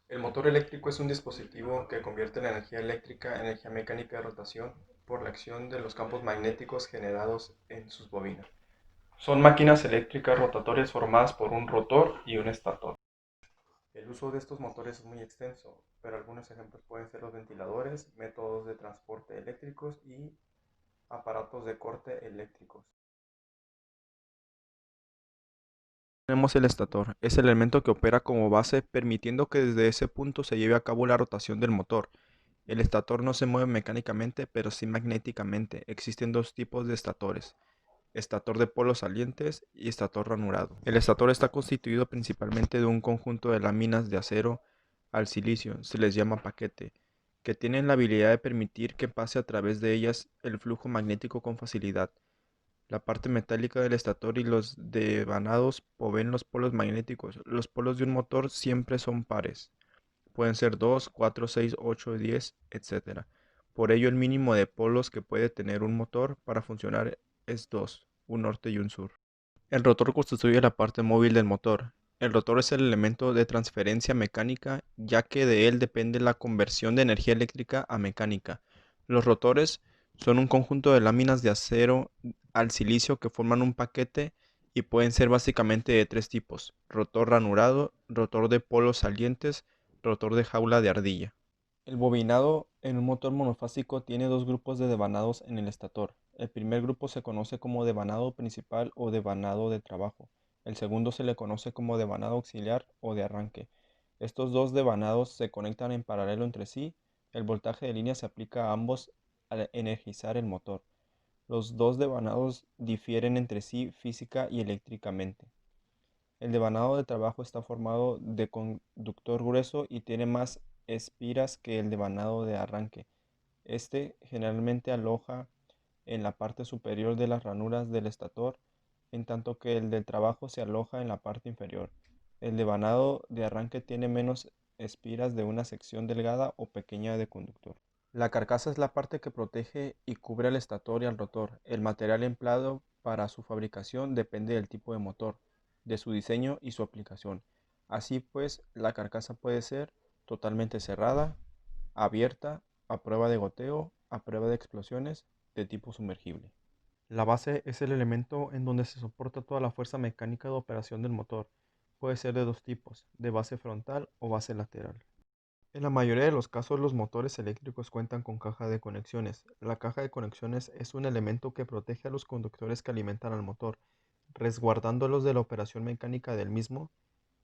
El motor eléctrico es un dispositivo que convierte la energía eléctrica en energía mecánica de rotación por la acción de los campos magnéticos generados en sus bobinas. Son máquinas eléctricas rotatorias formadas por un rotor y un estator. El uso de estos motores es muy extenso, pero algunos ejemplos pueden ser los ventiladores, métodos de transporte eléctricos y aparatos de corte eléctricos. Tenemos el estator, es el elemento que opera como base, permitiendo que desde ese punto se lleve a cabo la rotación del motor. El estator no se mueve mecánicamente, pero sí magnéticamente. Existen dos tipos de estatores: estator de polos salientes y estator ranurado. El estator está constituido principalmente de un conjunto de láminas de acero al silicio, se les llama paquete, que tienen la habilidad de permitir que pase a través de ellas el flujo magnético con facilidad. La parte metálica del estator y los devanados proveen los polos magnéticos. Los polos de un motor siempre son pares. Pueden ser 2, 4, 6, 8, 10, etc. Por ello, el mínimo de polos que puede tener un motor para funcionar es 2, un norte y un sur. El rotor constituye la parte móvil del motor. El rotor es el elemento de transferencia mecánica, ya que de él depende la conversión de energía eléctrica a mecánica. Los rotores son un conjunto de láminas de acero al silicio que forman un paquete y pueden ser básicamente de tres tipos: rotor ranurado, rotor de polos salientes, rotor de jaula de ardilla. El bobinado en un motor monofásico tiene dos grupos de devanados en el estator. El primer grupo se conoce como devanado principal o devanado de trabajo. El segundo se le conoce como devanado auxiliar o de arranque. Estos dos devanados se conectan en paralelo entre sí. El voltaje de línea se aplica a ambos al energizar el motor. Los dos devanados difieren entre sí física y eléctricamente. El devanado de trabajo está formado de conductor grueso y tiene más espiras que el devanado de arranque. Este generalmente aloja en la parte superior de las ranuras del estator, en tanto que el del trabajo se aloja en la parte inferior. El devanado de arranque tiene menos espiras de una sección delgada o pequeña de conductor. La carcasa es la parte que protege y cubre al estator y al rotor. El material empleado para su fabricación depende del tipo de motor, de su diseño y su aplicación. Así pues, la carcasa puede ser totalmente cerrada, abierta, a prueba de goteo, a prueba de explosiones, de tipo sumergible. La base es el elemento en donde se soporta toda la fuerza mecánica de operación del motor. Puede ser de dos tipos: de base frontal o base lateral. En la mayoría de los casos, los motores eléctricos cuentan con caja de conexiones. La caja de conexiones es un elemento que protege a los conductores que alimentan al motor, resguardándolos de la operación mecánica del mismo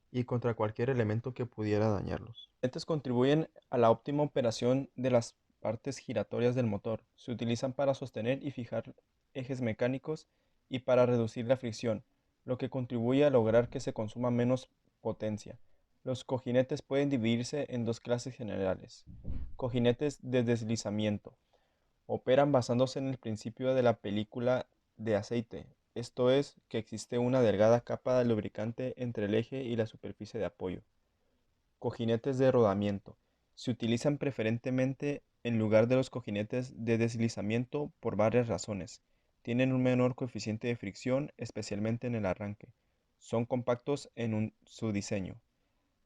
y contra cualquier elemento que pudiera dañarlos. Estos contribuyen a la óptima operación de las partes giratorias del motor. Se utilizan para sostener y fijar ejes mecánicos y para reducir la fricción, lo que contribuye a lograr que se consuma menos potencia. Los cojinetes pueden dividirse en dos clases generales: cojinetes de deslizamiento. Operan basándose en el principio de la película de aceite, esto es, que existe una delgada capa de lubricante entre el eje y la superficie de apoyo. Cojinetes de rodamiento. Se utilizan preferentemente en lugar de los cojinetes de deslizamiento por varias razones. Tienen un menor coeficiente de fricción, especialmente en el arranque. Son compactos en su diseño.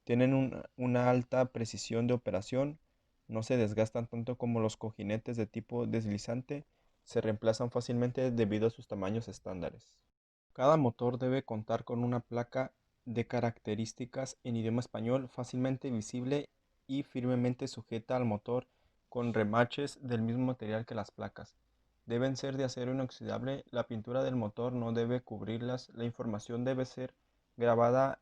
Tienen una alta precisión de operación, no se desgastan tanto como los cojinetes de tipo deslizante, se reemplazan fácilmente debido a sus tamaños estándares. Cada motor debe contar con una placa de características en idioma español fácilmente visible y firmemente sujeta al motor con remaches del mismo material que las placas. Deben ser de acero inoxidable, la pintura del motor no debe cubrirlas, la información debe ser grabada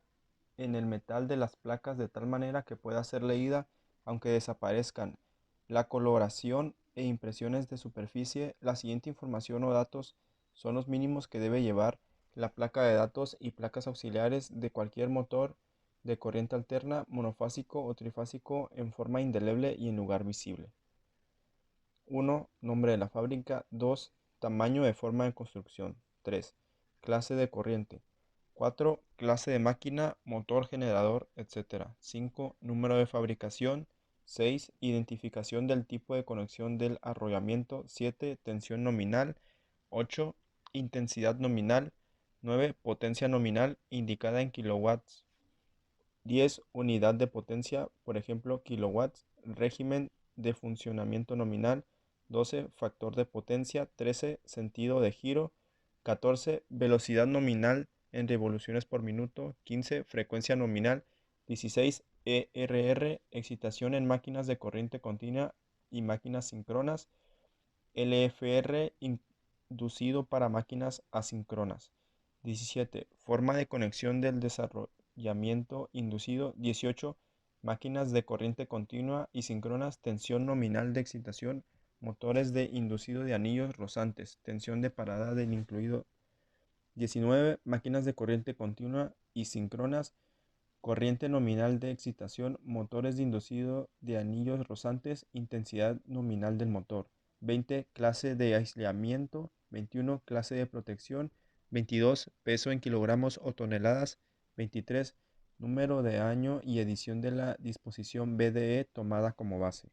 en el metal de las placas de tal manera que pueda ser leída aunque desaparezcan la coloración e impresiones de superficie. La siguiente información o datos son los mínimos que debe llevar la placa de datos y placas auxiliares de cualquier motor de corriente alterna, monofásico o trifásico, en forma indeleble y en lugar visible. 1. Nombre de la fábrica. 2. Tamaño de forma de construcción. 3. Clase de corriente. 4. Clase de máquina, motor, generador, etc. 5. Número de fabricación. 6. Identificación del tipo de conexión del arrollamiento. 7. Tensión nominal. 8. Intensidad nominal. 9. Potencia nominal indicada en kilowatts. 10. Unidad de potencia, por ejemplo, kilowatts. Régimen de funcionamiento nominal. 12. Factor de potencia. 13. Sentido de giro. 14. Velocidad nominal en revoluciones por minuto. 15. Frecuencia nominal. 16. ERR. Excitación en máquinas de corriente continua y máquinas síncronas. LFR inducido para máquinas asíncronas. 17. Forma de conexión del desarrollamiento inducido. 18. Máquinas de corriente continua y síncronas. Tensión nominal de excitación. Motores de inducido de anillos rozantes. Tensión de parada del incluido. 19. Máquinas de corriente continua y síncronas. Corriente nominal de excitación, motores de inducido de anillos rozantes, intensidad nominal del motor. 20. Clase de aislamiento. 21. Clase de protección. 22. Peso en kilogramos o toneladas. 23. Número de año y edición de la disposición BDE tomada como base.